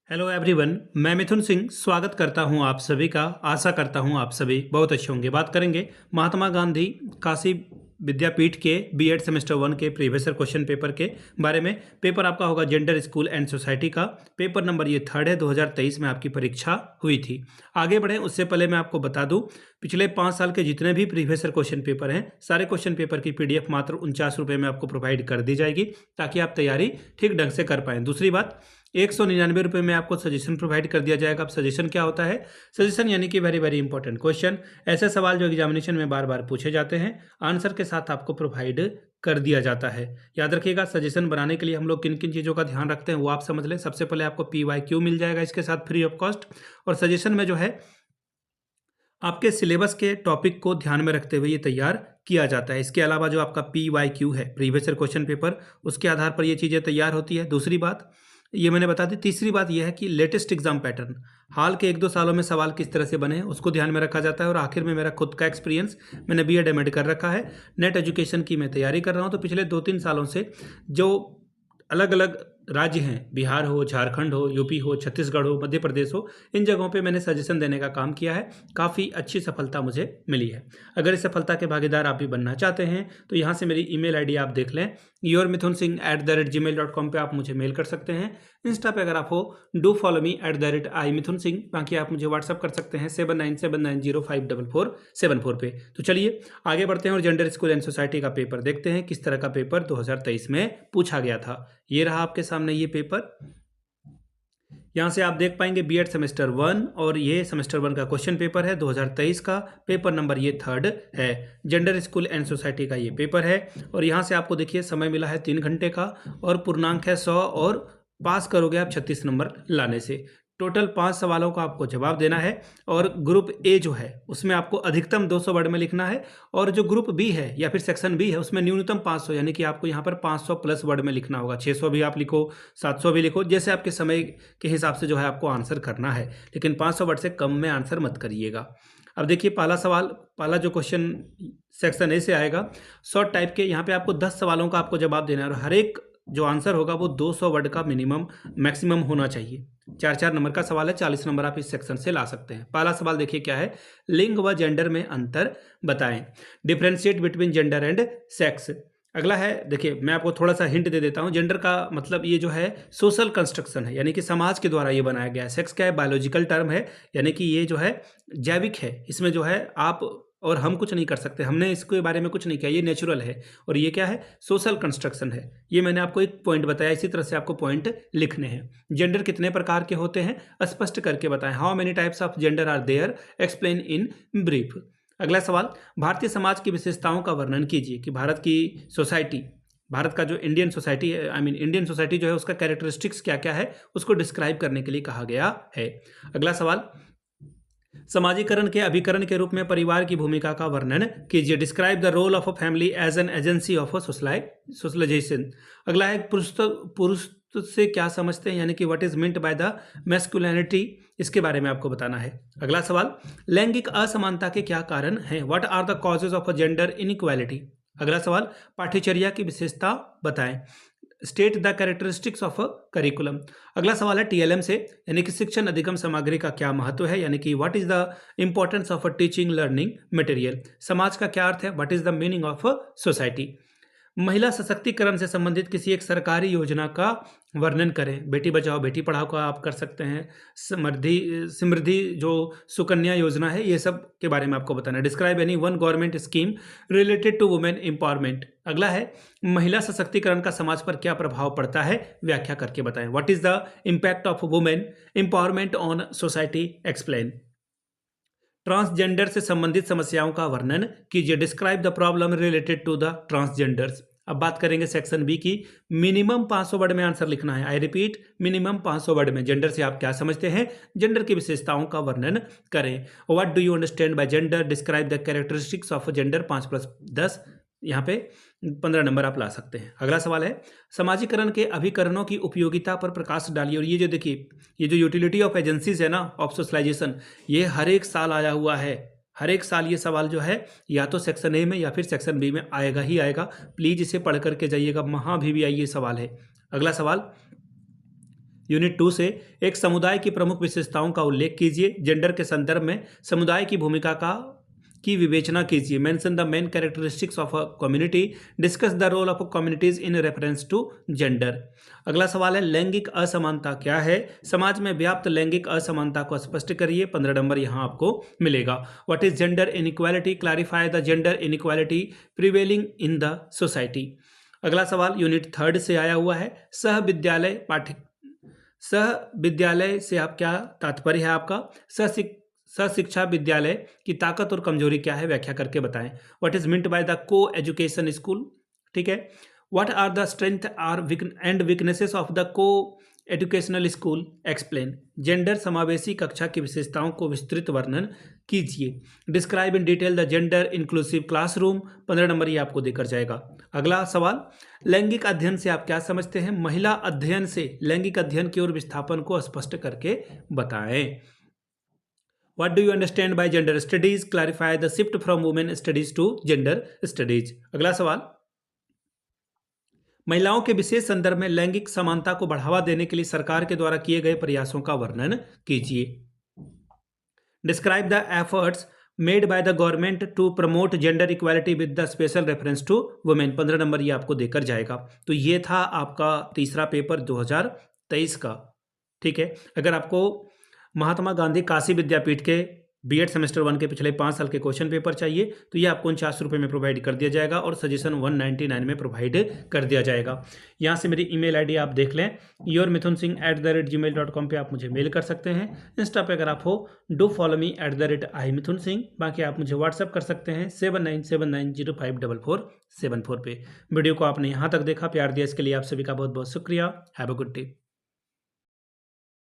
Hello everyone, मैं मिथुन सिंह स्वागत करता हूं आप सभी का। आशा करता हूं आप सभी बहुत अच्छे होंगे। बात करेंगे महात्मा गांधी काशी विद्यापीठ के बीएड सेमेस्टर 1 के प्रीवियस ईयर क्वेश्चन पेपर के बारे में। पेपर आपका होगा जेंडर, स्कूल एंड सोसाइटी का। पेपर नंबर ये 3rd है। 2023 में आपकी परीक्षा हुई थी। आगे बढ़ें उससे पहले मैं आपको बता दूं, पिछले 5 साल के जितने भी प्रीवियस ईयर क्वेश्चन पेपर हैं, सारे क्वेश्चन पेपर की पीडीएफ मात्र 49 रुपये में आपको प्रोवाइड कर दी जाएगी, ताकि आप तैयारी ठीक ढंग से कर पाएँ। दूसरी बात, 199 रुपये में आपको सजेशन प्रोवाइड कर दिया जाएगा। अब सजेशन क्या होता है? सजेशन यानी कि वेरी वेरी इंपॉर्टेंट क्वेश्चन, ऐसे सवाल जो एग्जामिनेशन में बार बार पूछे जाते हैं, आंसर के साथ आपको प्रोवाइड कर दिया जाता है। याद रखिएगा, सजेशन बनाने के लिए हम लोग किन किन चीज़ों का ध्यान रखते हैं वो आप समझ लें। सबसे पहले आपको PYQ मिल जाएगा इसके साथ फ्री ऑफ कॉस्ट, और सजेशन में जो है आपके सिलेबस के टॉपिक को ध्यान में रखते हुए ये तैयार किया जाता है। इसके अलावा जो आपका PYQ है, प्रीवियस ईयर क्वेश्चन पेपर, उसके आधार पर ये चीज़ें तैयार होती है। दूसरी बात ये मैंने बता दी। तीसरी बात यह है कि लेटेस्ट एग्जाम पैटर्न, हाल के 1-2 सालों में सवाल किस तरह से बने हैं उसको ध्यान में रखा जाता है। और आखिर में मेरा खुद का एक्सपीरियंस, मैंने बीएड एमएड कर रखा है, नेट एजुकेशन की मैं तैयारी कर रहा हूँ। तो पिछले 2-3 सालों से जो अलग अलग राज्य हैं, बिहार हो, झारखंड हो, यूपी हो, छत्तीसगढ़ हो, मध्य प्रदेश हो, इन जगहों पे मैंने सजेशन देने का काम किया है। काफ़ी अच्छी सफलता मुझे मिली है। अगर इस सफलता के भागीदार आप भी बनना चाहते हैं तो यहाँ से मेरी ईमेल आईडी आप देख लें, yourmithunsinh@gmail.com पे आप मुझे मेल कर सकते हैं। इंस्टा पे अगर आप हो, डू फॉलो मी @imithunsingh। बाकी आप मुझे व्हाट्सअप कर सकते हैं 7979054474 पे। तो चलिए आगे बढ़ते हैं और जेंडर, स्कूल एंड सोसाइटी का पेपर देखते हैं, किस तरह का पेपर 2023 में पूछा गया था। ये रहा आपके सामने ये पेपर। यहाँ से आप देख पाएंगे बीएड सेमेस्टर 1, और ये सेमेस्टर 1 का क्वेश्चन पेपर है 2023 का। पेपर नंबर ये 3rd है। जेंडर, स्कूल एंड सोसाइटी का ये पेपर है। और यहाँ से आपको देखिए समय मिला है 3 घंटे का, और पूर्णांक है 100, और पास करोगे आप 36 नंबर लाने से। टोटल 5 सवालों का आपको जवाब देना है। और ग्रुप ए जो है उसमें आपको अधिकतम 200 वर्ड में लिखना है, और जो ग्रुप बी है या फिर सेक्शन बी है उसमें न्यूनतम 500, यानी कि आपको यहाँ पर 500 प्लस वर्ड में लिखना होगा। 600 भी आप लिखो, 700 भी लिखो, जैसे आपके समय के हिसाब से जो है आपको आंसर करना है, लेकिन 500 वर्ड से कम में आंसर मत करिएगा। अब देखिए पहला सवाल, पहला जो क्वेश्चन सेक्शन ए से आएगा, शॉर्ट टाइप के। यहाँ पे आपको 10 सवालों का आपको जवाब देना है, और हर एक जो आंसर होगा वो 200 वर्ड का मिनिमम मैक्सिमम होना चाहिए। 4-4 नंबर का सवाल है, 40 नंबर आप इस सेक्शन से ला सकते हैं। पहला सवाल देखिए क्या है, लिंग व जेंडर में अंतर बताएं, differentiate between gender and sex. अगला है, देखिए मैं आपको थोड़ा सा हिंट दे देता हूं। जेंडर का मतलब ये जो है सोशल कंस्ट्रक्शन है, यानी कि समाज के द्वारा ये बनाया गया है। सेक्स क्या है? बायोलॉजिकल टर्म है, यानी कि ये जो है जैविक है। इसमें जो है आप और हम कुछ नहीं कर सकते, हमने इसके बारे में कुछ नहीं किया, ये नेचुरल है। और ये क्या है? सोशल कंस्ट्रक्शन है। ये मैंने आपको एक पॉइंट बताया, इसी तरह से आपको पॉइंट लिखने हैं। जेंडर कितने प्रकार के होते हैं स्पष्ट करके बताएं। How many types of gender are there, explain in brief. अगला सवाल, भारतीय समाज की विशेषताओं का वर्णन कीजिए, कि भारत की सोसाइटी, भारत का जो इंडियन सोसाइटी है, इंडियन सोसाइटी जो है उसका कैरेक्टरिस्टिक्स क्या क्या है उसको डिस्क्राइब करने के लिए कहा गया है। अगला सवाल, समाजीकरण के अभिकरण के रूप में परिवार की भूमिका का वर्णन कीजिए, describe the role of a family as an agency of a socialization. अगला है, पुरुष से क्या समझते हैं, यानी कि what is meant by the masculinity, इसके बारे में आपको बताना है। अगला सवाल, लैंगिक असमानता के क्या कारण हैं, what are the causes of a gender inequality. अगला सवाल, पाठ्यचर्या की विशेषता बताएं, state the characteristics of a curriculum. अगला सवाल है टीएलएम से, यानी कि शिक्षण अधिगम सामग्री का क्या महत्व है, यानी कि what is the importance of a teaching learning material. समाज का क्या अर्थ है, what is the meaning of a society. महिला सशक्तिकरण से संबंधित किसी एक सरकारी योजना का वर्णन करें, बेटी बचाओ बेटी पढ़ाओ का आप कर सकते हैं, समृद्धि जो सुकन्या योजना है, ये सब के बारे में आपको बताना है। Describe any one government scheme related to women empowerment. अगला है, महिला सशक्तिकरण का समाज पर क्या प्रभाव पड़ता है, व्याख्या करके बताएं। What is the impact of women empowerment on society, explain. Transgender से संबंधित समस्याओं का वर्णन कीजिए, describe the problem related to the transgenders. अब बात करेंगे सेक्शन बी की। मिनिमम 500 वर्ड में आंसर लिखना है। आई रिपीट, मिनिमम 500 वर्ड में। जेंडर से आप क्या समझते हैं, जेंडर की विशेषताओं का वर्णन करें। What do you understand by gender, describe the characteristics of gender. 5+10, यहाँ पे 15 नंबर आप ला सकते हैं। अगला सवाल है, समाजीकरण के अभिकरणों की उपयोगिता पर प्रकाश डालिए। और ये जो देखिए, ये जो यूटिलिटी ऑफ एजेंसीज है ना, ऑफ सोशलाइजेशन, ये हर एक साल आया हुआ है। हर एक साल ये सवाल जो है या तो सेक्शन ए में या फिर सेक्शन बी में आएगा ही आएगा। प्लीज इसे पढ़ करके जाइएगा, वहाँ भी आई ये सवाल है। अगला सवाल, यूनिट 2 से एक समुदाय की प्रमुख विशेषताओं का उल्लेख कीजिए। जेंडर के संदर्भ में समुदाय की भूमिका की विवेचना कीजिए। Mention the main characteristics of a community. Discuss the role of communities in reference to gender. अगला सवाल है लैंगिक असमानता क्या है? समाज में व्याप्त लैंगिक असमानता को स्पष्ट करिए। 15 नंबर यहाँ आपको मिलेगा। What is gender inequality? Clarify the gender inequality prevailing in the society. अगला सवाल यूनिट 3 से आया हुआ है। सहविद्यालय से आप क्या तात्पर्य है आपका? सशिक्षा विद्यालय की ताकत और कमजोरी क्या है? व्याख्या करके बताएं। What is meant by the co education school? ठीक है। What are the strength and weaknesses of the co educational school? Explain. Gender समावेशी कक्षा की विशेषताओं को विस्तृत वर्णन कीजिए। Describe in detail the gender inclusive classroom. 15 number ये आपको देकर जाएगा। अगला सवाल लैंगिक अध्ययन से आप क्या समझते हैं? महिला अध्ययन से लैंगिक अध्ययन की ओर विस्थापन को स्पष्ट करके बताएं। What do you understand by gender studies? Clarify the shift from women studies to gender studies. अगला सवाल महिलाओं के विशेष संदर्भ में लैंगिक समानता को बढ़ावा देने के लिए सरकार के द्वारा किए गए प्रयासों का वर्णन कीजिए। Describe the efforts made by the government to promote gender equality with the special reference to women. 15 number ये आपको देकर जाएगा। तो ये था आपका तीसरा पेपर 2023 का। ठीक है। अगर आपको महात्मा गांधी काशी विद्यापीठ के बीएड सेमेस्टर 1 के पिछले 5 साल के क्वेश्चन पेपर चाहिए तो ये आपको 49 रुपये में प्रोवाइड कर दिया जाएगा और सजेशन 199 में प्रोवाइड कर दिया जाएगा। यहाँ से मेरी ईमेल आईडी आप देख लें, yourmithunsingh@gmail.com पे आप मुझे मेल कर सकते हैं। इंस्टा पे अगर आप हो डू फॉलो मी @imithunsingh। बाकी आप मुझे व्हाट्सअप कर सकते हैं 7979054474 पे। वीडियो को आपने यहाँ तक देखा, प्यार दिया, इसके लिए आप सभी का बहुत बहुत शुक्रिया। Have a good day.